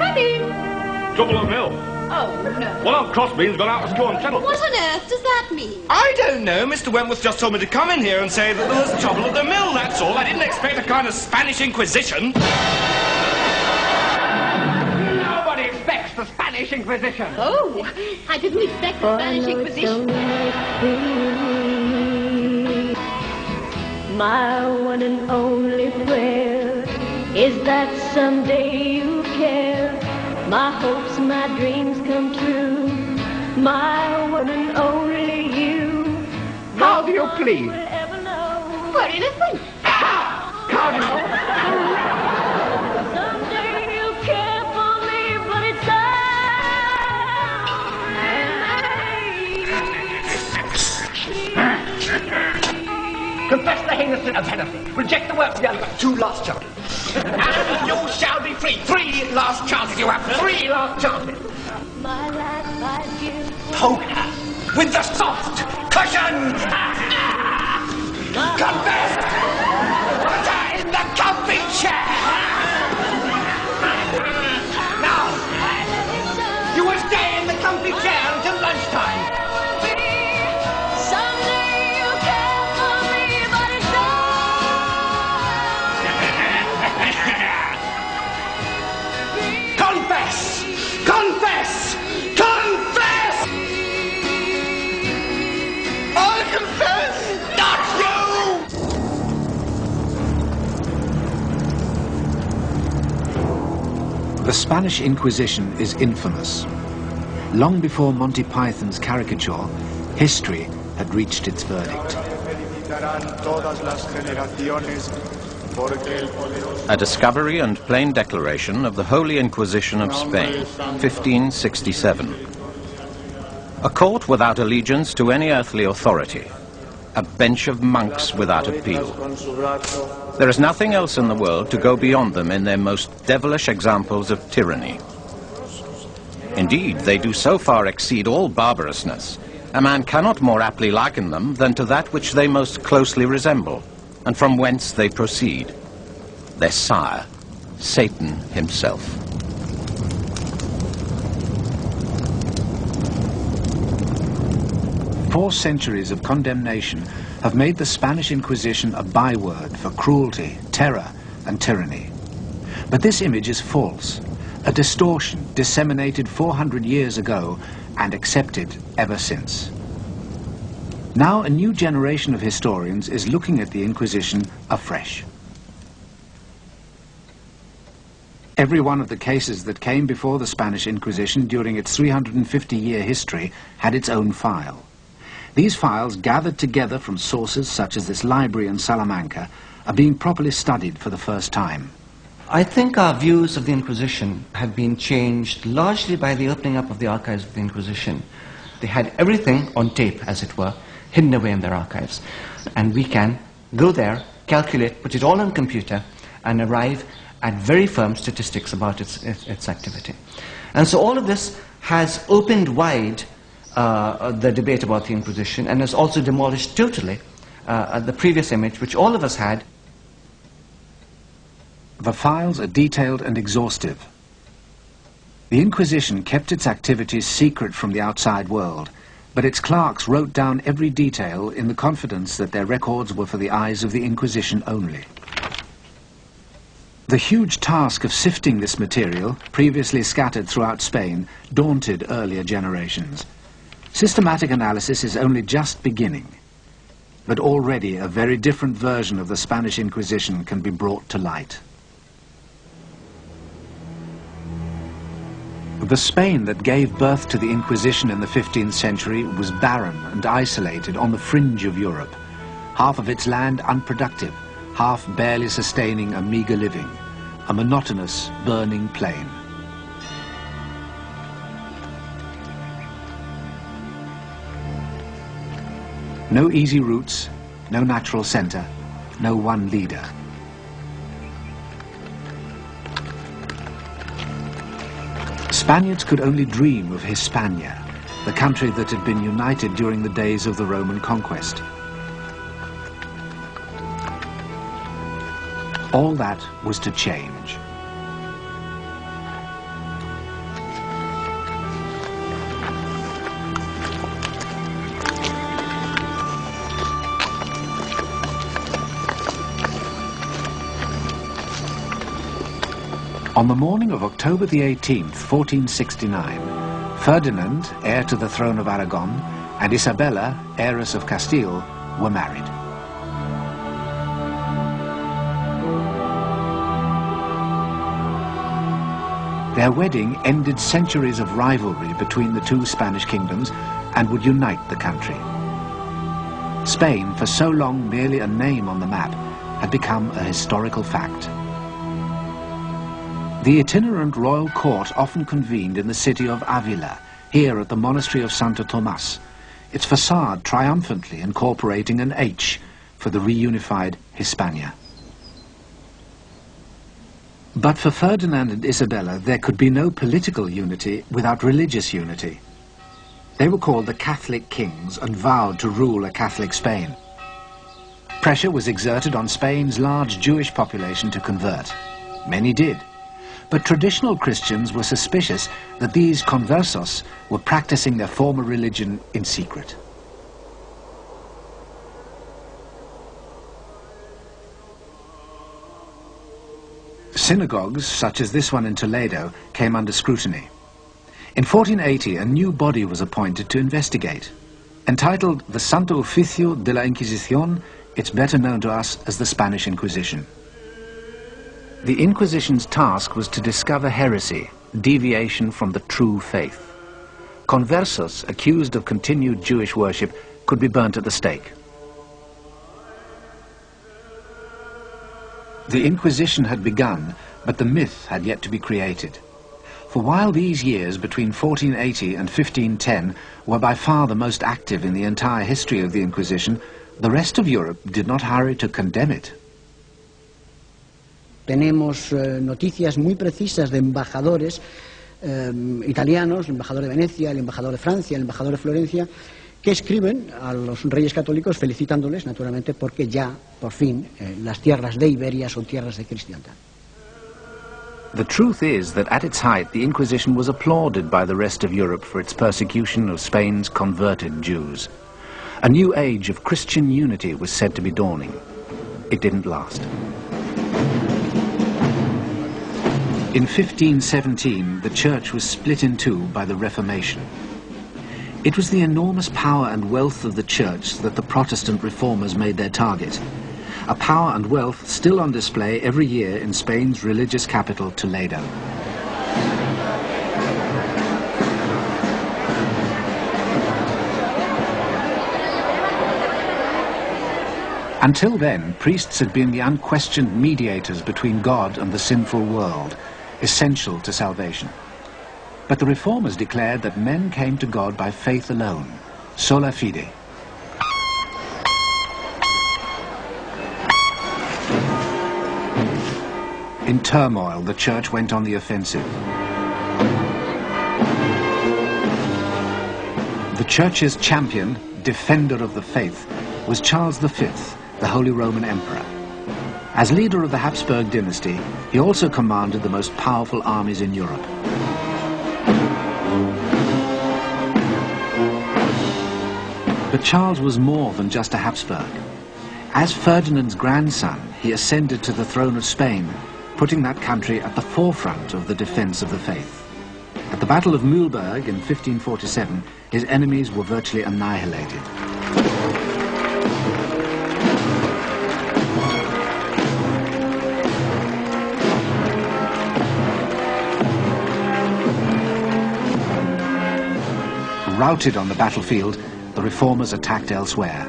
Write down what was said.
Daddy! Trouble at mill. Oh, no. Well, old Crossbean's gone out to school and settle. What on earth does that mean? I don't know. Mr. Wentworth just told me to come in here and say that there was trouble at the mill, that's all. I didn't expect a kind of Spanish Inquisition. Nobody expects the Spanish Inquisition. Oh, I didn't expect the Spanish Inquisition. My one and only prayer is that someday you care. My hopes, my dreams come true. My one and only you. How do you plead? We're innocent. Cardinal! Someday you'll care for me, but it's Confess the heinous sin of heresy. Reject the works of the unjust. 2 last chances. And you shall be free. 3 last chances. You have 3 last chances. my last 5 years. Poke her with the soft cushions. Confess. Put her in the comfy chair. Now, you will stay in the comfy chair until lunchtime. Confess! Confess! Confess! I confess! Not you! The Spanish Inquisition is infamous. Long before Monty Python's caricature, history had reached its verdict. A discovery and plain declaration of the Holy Inquisition of Spain, 1567. A court without allegiance to any earthly authority. A bench of monks without appeal. There is nothing else in the world to go beyond them in their most devilish examples of tyranny. Indeed, they do so far exceed all barbarousness, a man cannot more aptly liken them than to that which they most closely resemble, and from whence they proceed, their sire, Satan himself. Four centuries of condemnation have made the Spanish Inquisition a byword for cruelty, terror, and tyranny. But this image is false, a distortion disseminated 400 years ago and accepted ever since. Now a new generation of historians is looking at the Inquisition afresh. Every one of the cases that came before the Spanish Inquisition during its 350-year history had its own file. These files, gathered together from sources such as this library in Salamanca, are being properly studied for the first time. I think our views of the Inquisition have been changed largely by the opening up of the archives of the Inquisition. They had everything on tape, as it were, hidden away in their archives. And we can go there, calculate, put it all on computer, and arrive at very firm statistics about its activity. And so all of this has opened wide the debate about the Inquisition, and has also demolished totally the previous image, which all of us had. The files are detailed and exhaustive. The Inquisition kept its activities secret from the outside world, but its clerks wrote down every detail in the confidence that their records were for the eyes of the Inquisition only. The huge task of sifting this material, previously scattered throughout Spain, daunted earlier generations. Systematic analysis is only just beginning, but already a very different version of the Spanish Inquisition can be brought to light. The Spain that gave birth to the Inquisition in the 15th century was barren and isolated on the fringe of Europe, half of its land unproductive, half barely sustaining a meager living, a monotonous, burning plain. No easy routes, no natural center, no one leader. Spaniards could only dream of Hispania, the country that had been united during the days of the Roman conquest. All that was to change. On the morning of October the 18th, 1469, Ferdinand, heir to the throne of Aragon, and Isabella, heiress of Castile, were married. Their wedding ended centuries of rivalry between the two Spanish kingdoms and would unite the country. Spain, for so long merely a name on the map, had become a historical fact. The itinerant royal court often convened in the city of Avila, here at the monastery of Santo Tomas, its facade triumphantly incorporating an H for the reunified Hispania. But for Ferdinand and Isabella, there could be no political unity without religious unity. They were called the Catholic kings and vowed to rule a Catholic Spain. Pressure was exerted on Spain's large Jewish population to convert. Many did. But traditional Christians were suspicious that these conversos were practicing their former religion in secret. Synagogues, such as this one in Toledo, came under scrutiny. In 1480, a new body was appointed to investigate. Entitled the Santo Oficio de la Inquisición, it's better known to us as the Spanish Inquisition. The Inquisition's task was to discover heresy, deviation from the true faith. Conversos accused of continued Jewish worship could be burnt at the stake. The Inquisition had begun, but the myth had yet to be created. For while these years between 1480 and 1510 were by far the most active in the entire history of the Inquisition, the rest of Europe did not hurry to condemn it. Tenemos noticias muy precisas de embajadores italianos, el embajador de Venecia, el embajador de Francia, el embajador de Florencia, que escriben a los reyes católicos felicitándoles, naturalmente, porque ya, por fin, las tierras de Iberia son tierras de cristiandad. The truth is that at its height the Inquisition was applauded by the rest of Europe for its persecution of Spain's converted Jews. A new age of Christian unity was said to be dawning. It didn't last. In 1517, the Church was split in two by the Reformation. It was the enormous power and wealth of the Church that the Protestant reformers made their target. A power and wealth still on display every year in Spain's religious capital, Toledo. Until then, priests had been the unquestioned mediators between God and the sinful world, essential to salvation. But the reformers declared that men came to God by faith alone, sola fide. In turmoil, the Church went on the offensive. The Church's champion, defender of the faith, was Charles V, the Holy Roman Emperor. As leader of the Habsburg dynasty, he also commanded the most powerful armies in Europe. But Charles was more than just a Habsburg. As Ferdinand's grandson, he ascended to the throne of Spain, putting that country at the forefront of the defense of the faith. At the Battle of Mühlberg in 1547, his enemies were virtually annihilated. Routed on the battlefield, the reformers attacked elsewhere.